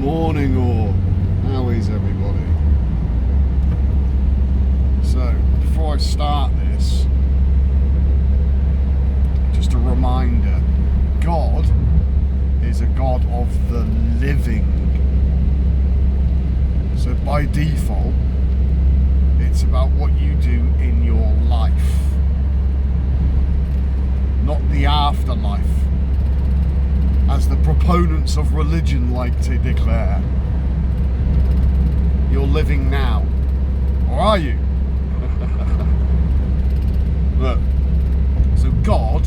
morning, or how is everybody? So, before I start this, just a reminder, God is a God of the living. So by default, it's about what you do in your life, not the afterlife, as the proponents of religion like to declare. You're living now, or are you? Look, so God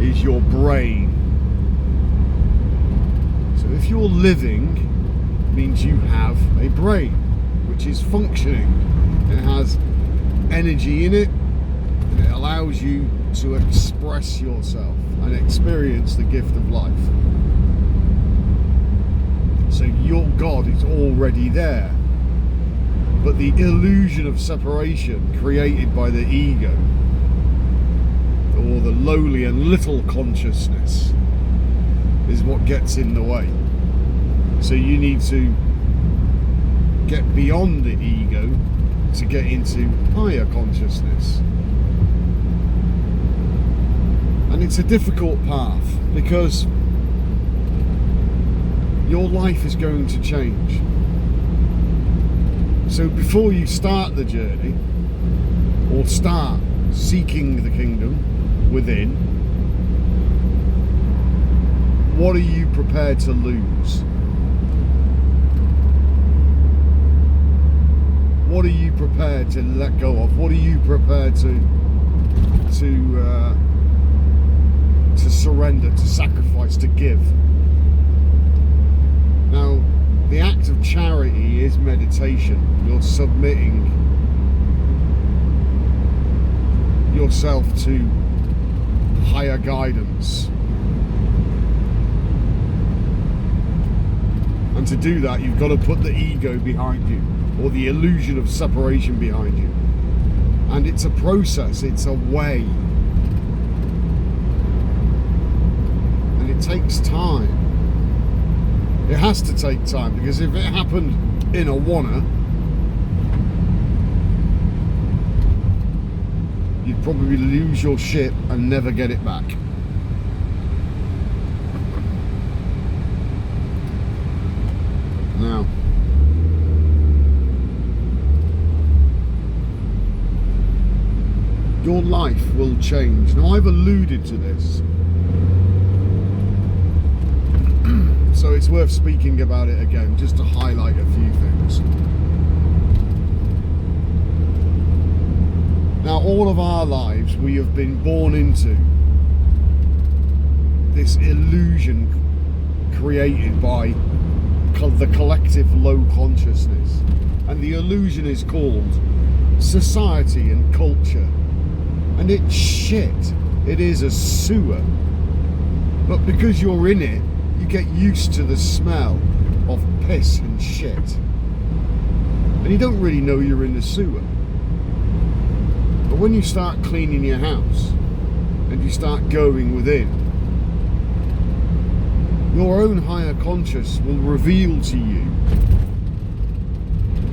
is your brain. So if you're living, it means you have a brain which is functioning. It has energy in it, and it allows you to express yourself and experience the gift of life. So your God is already there, but the illusion of separation created by the ego, or the lowly and little consciousness, is what gets in the way. So you need to get beyond the ego to get into higher consciousness. And it's a difficult path because your life is going to change. So before you start the journey, or start seeking the kingdom within, what are you prepared to lose? What are you prepared to let go of? What are you prepared to surrender, to sacrifice, to give? Now, the act of charity is meditation. You're submitting yourself to higher guidance. And to do that, you've got to put the ego behind you, or the illusion of separation behind you. And it's a process, it's a way. And it takes time. It has to take time, because if it happened in a wanna, you'd probably lose your ship and never get it back. Now, your life will change. Now, I've alluded to this, so it's worth speaking about it again, just to highlight a few things. Now, all of our lives, we have been born into this illusion created by the collective low consciousness. And the illusion is called society and culture. And it's shit. It is a sewer. But because you're in it, you get used to the smell of piss and shit. And you don't really know you're in the sewer. But when you start cleaning your house and you start going within, your own higher conscious will reveal to you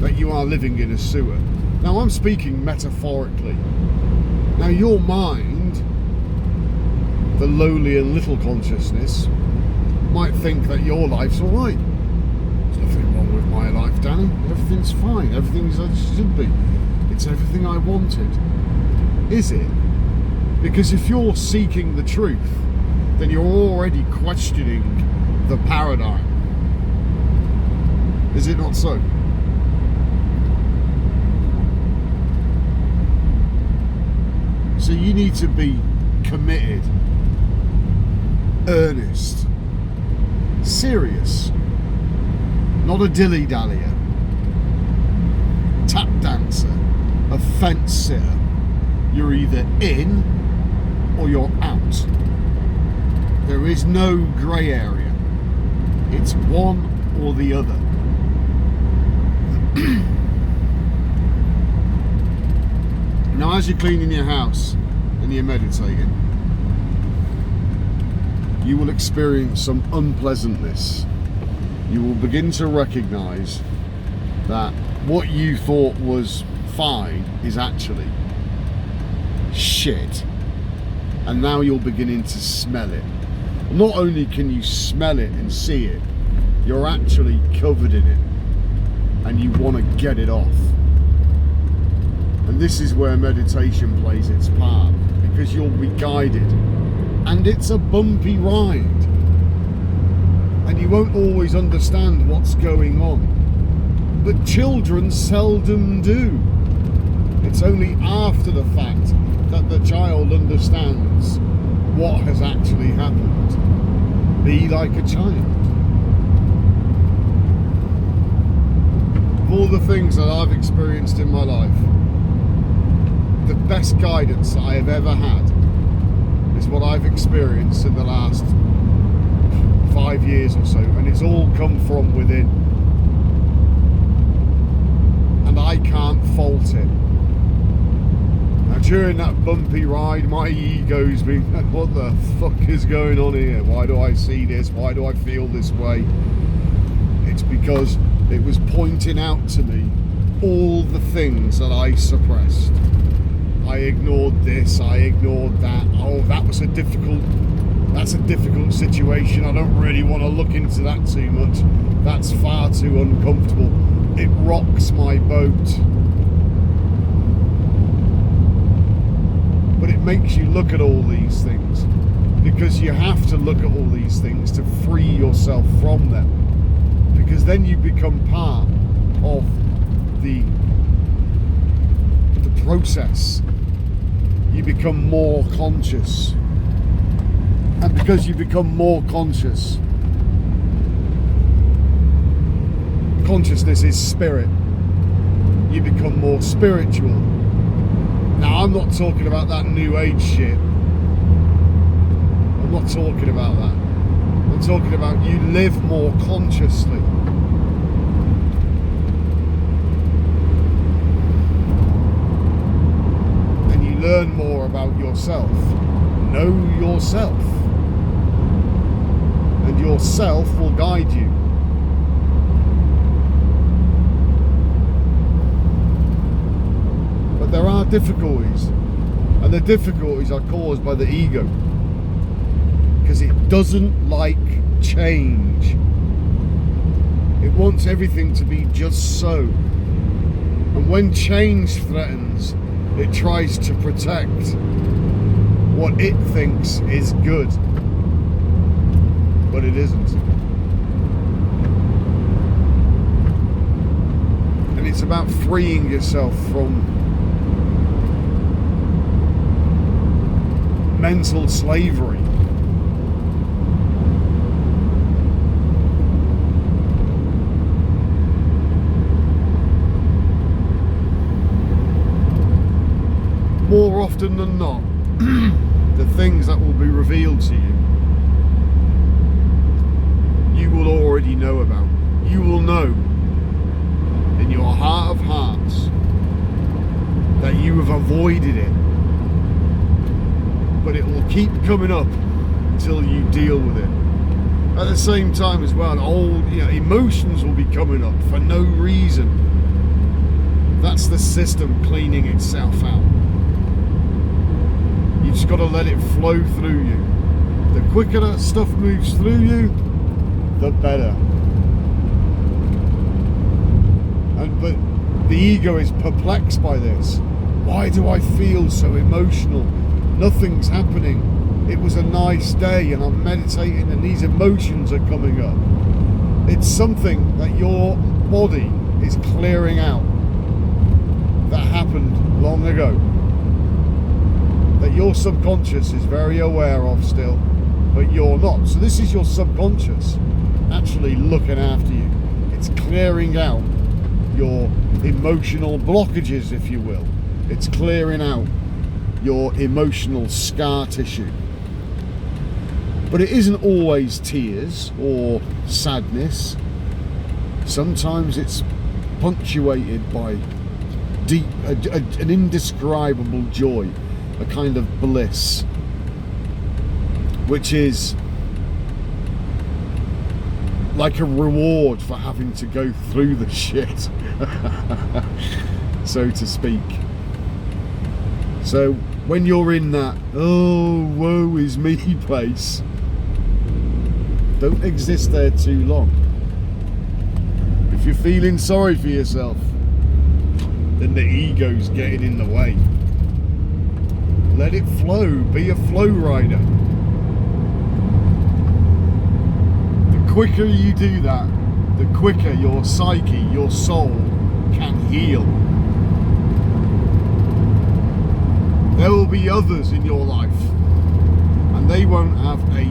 that you are living in a sewer. Now, I'm speaking metaphorically. Now, your mind, the lowly and little consciousness, might think that your life's all right. There's nothing wrong with my life, Danny. Everything's fine. Everything's as it should be. It's everything I wanted. Is it? Because if you're seeking the truth, then you're already questioning the paradigm. Is it not so? So you need to be committed, earnest, serious, not a dilly-dallyer, tap dancer, a fence sitter. You're either in or you're out. There is no grey area. It's one or the other. Now, as you're cleaning your house and you're meditating, you will experience some unpleasantness you will begin to recognize that what you thought was fine is actually shit. And now you're beginning to smell it. Not only can you smell it and see it, you're actually covered in it, and you want to get it off. And this is where meditation plays its part, because you'll be guided, and it's a bumpy ride, and you won't always understand what's going on. But children seldom do. It's only after the fact that the child understands what has actually happened. Be like a child. Of all the things that I've experienced in my life, the best guidance I have ever had is what I've experienced in the last 5 years or so, and it's all come from within, and I can't fault it. Now, during that bumpy ride, my ego's been, what the fuck is going on here? Why do I see this? Why do I feel this way? It's because it was pointing out to me all the things that I suppressed. I ignored this, I ignored that. Oh, that's a difficult situation. I don't really want to look into that too much. That's far too uncomfortable. It rocks my boat. But it makes you look at all these things, because you have to look at all these things to free yourself from them, because then you become part of the process. You become more conscious, and because you become more conscious, consciousness is spirit, you become more spiritual. Now, I'm not talking about that new age shit. I'm not talking about that. I'm talking about you live more consciously. And you learn more about yourself. Know yourself. And yourself will guide you. There are difficulties, and the difficulties are caused by the ego, because it doesn't like change. It wants everything to be just so, and when change threatens, it tries to protect what it thinks is good, but it isn't. And it's about freeing yourself from mental slavery. More often than not, the things that will be revealed to you, you will already know about. You will know in your heart of hearts that you have avoided it. But it will keep coming up until you deal with it. At the same time as well, emotions will be coming up for no reason. That's the system cleaning itself out. You just got to let it flow through you. The quicker that stuff moves through you, the better. But the ego is perplexed by this. Why do I feel so emotional? Nothing's happening. It was a nice day and I'm meditating and these emotions are coming up. It's something that your body is clearing out that happened long ago, that your subconscious is very aware of still, but you're not. So this is your subconscious actually looking after you. It's clearing out your emotional blockages, if you will. It's clearing out your emotional scar tissue. But it isn't always tears or sadness. Sometimes it's punctuated by deep, an indescribable joy, a kind of bliss, which is like a reward for having to go through the shit, so to speak. So when you're in that, oh, woe is me place, don't exist there too long. If you're feeling sorry for yourself, then the ego's getting in the way. Let it flow, be a flow rider. The quicker you do that, the quicker your psyche, your soul can heal. There will be others in your life, and they won't have a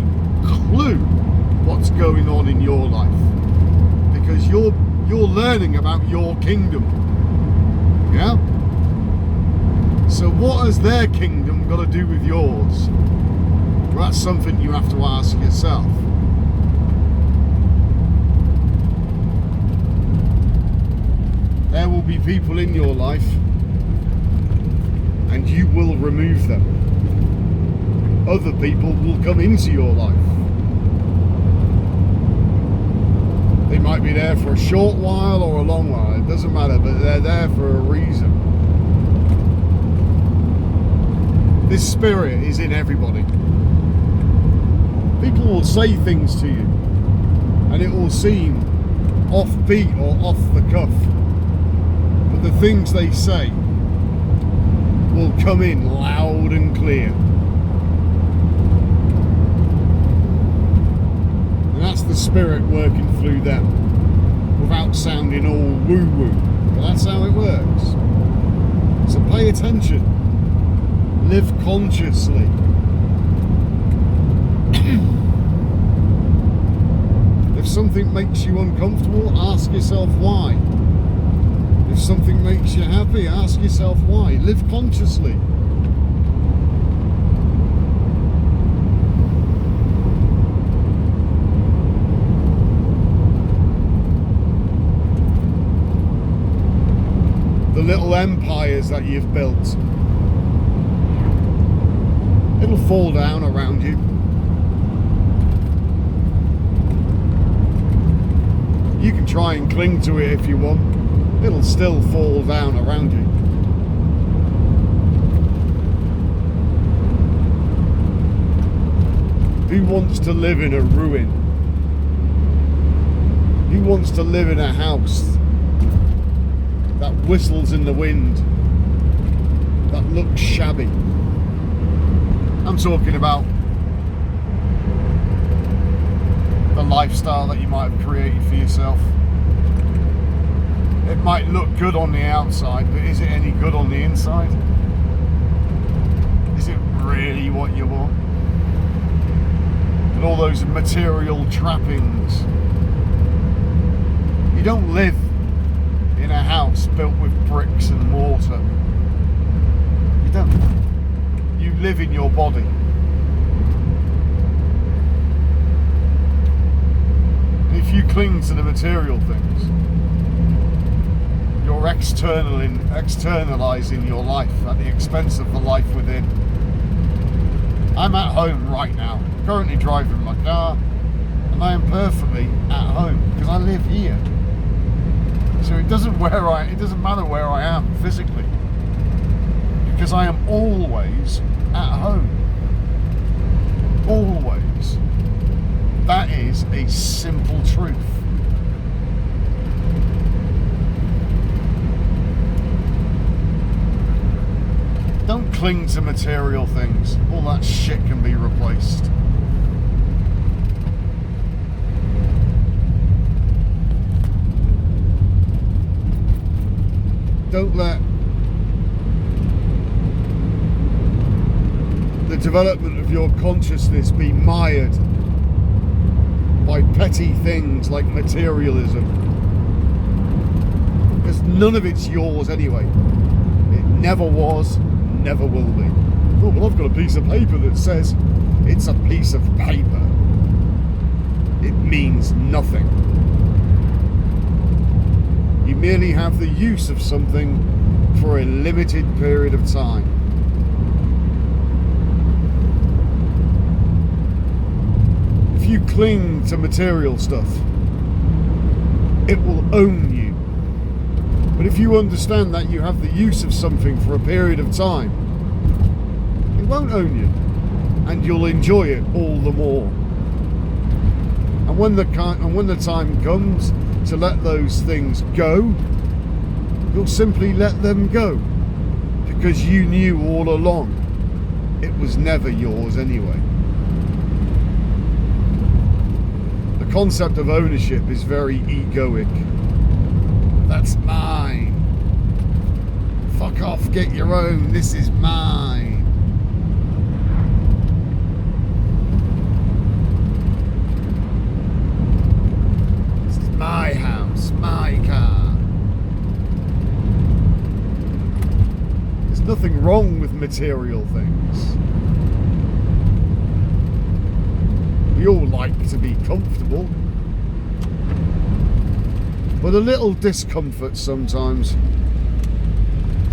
clue what's going on in your life, because you're learning about your kingdom. Yeah? So what has their kingdom got to do with yours? Well, that's something you have to ask yourself. There will be people in your life, and you will remove them. Other people will come into your life. They might be there for a short while or a long while, it doesn't matter, but they're there for a reason. This spirit is in everybody. People will say things to you, and it will seem offbeat or off the cuff, but the things they say will come in loud and clear. And that's the spirit working through them, without sounding all woo-woo. But that's how it works. So pay attention. Live consciously. If something makes you uncomfortable, ask yourself why. If something makes you happy, ask yourself why. Live consciously. The little empires that you've built, it'll fall down around you. You can try and cling to it if you want. It'll still fall down around you. Who wants to live in a ruin? Who wants to live in a house that whistles in the wind, that looks shabby? I'm talking about the lifestyle that you might have created for yourself. It might look good on the outside, but is it any good on the inside? Is it really what you want? And all those material trappings. You don't live in a house built with bricks and mortar. You don't. You live in your body. And if you cling to the material things, you're externalizing your life at the expense of the life within. I'm at home right now, currently driving my car, and I am perfectly at home because I live here. So it doesn't matter where I am physically, because I am always at home. Always. That is a simple truth. Don't cling to material things. All that shit can be replaced. Don't let the development of your consciousness be mired by petty things like materialism, because none of it's yours anyway. It never was, never will be. Oh, well, I've got a piece of paper that says it's a piece of paper. It means nothing. You merely have the use of something for a limited period of time. If you cling to material stuff, it will own you. But if you understand that you have the use of something for a period of time, it won't own you, and you'll enjoy it all the more. And when the time comes to let those things go, you'll simply let them go, because you knew all along it was never yours anyway. The concept of ownership is very egoic. That's mine. Fuck off, get your own. This is mine. This is my house, my car. There's nothing wrong with material things. We all like to be comfortable, but a little discomfort sometimes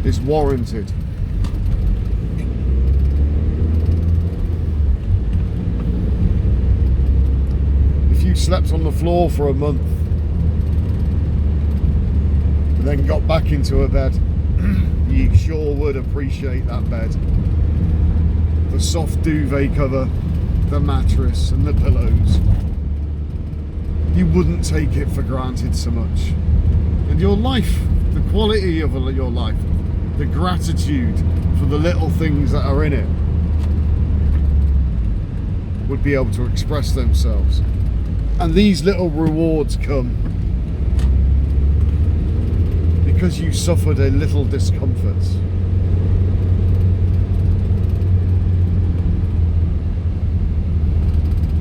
is warranted. If you slept on the floor for a month and then got back into a bed, you sure would appreciate that bed. The soft duvet cover, the mattress and the pillows. You wouldn't take it for granted so much. And your life, the quality of your life, the gratitude for the little things that are in it would be able to express themselves. And these little rewards come because you suffered a little discomfort.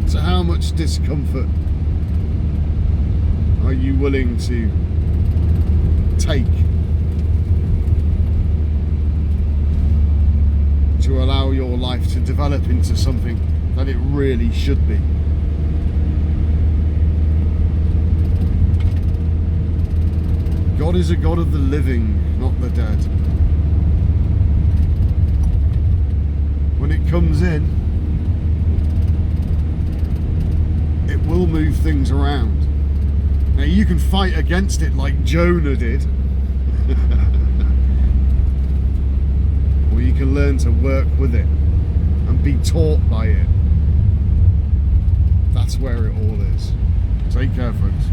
So how much discomfort are you willing to take to allow your life to develop into something that it really should be? God is a God of the living, not the dead. When it comes in, it will move things around. Now you can fight against it like Jonah did, or you can learn to work with it and be taught by it. That's where it all is. Take care, folks.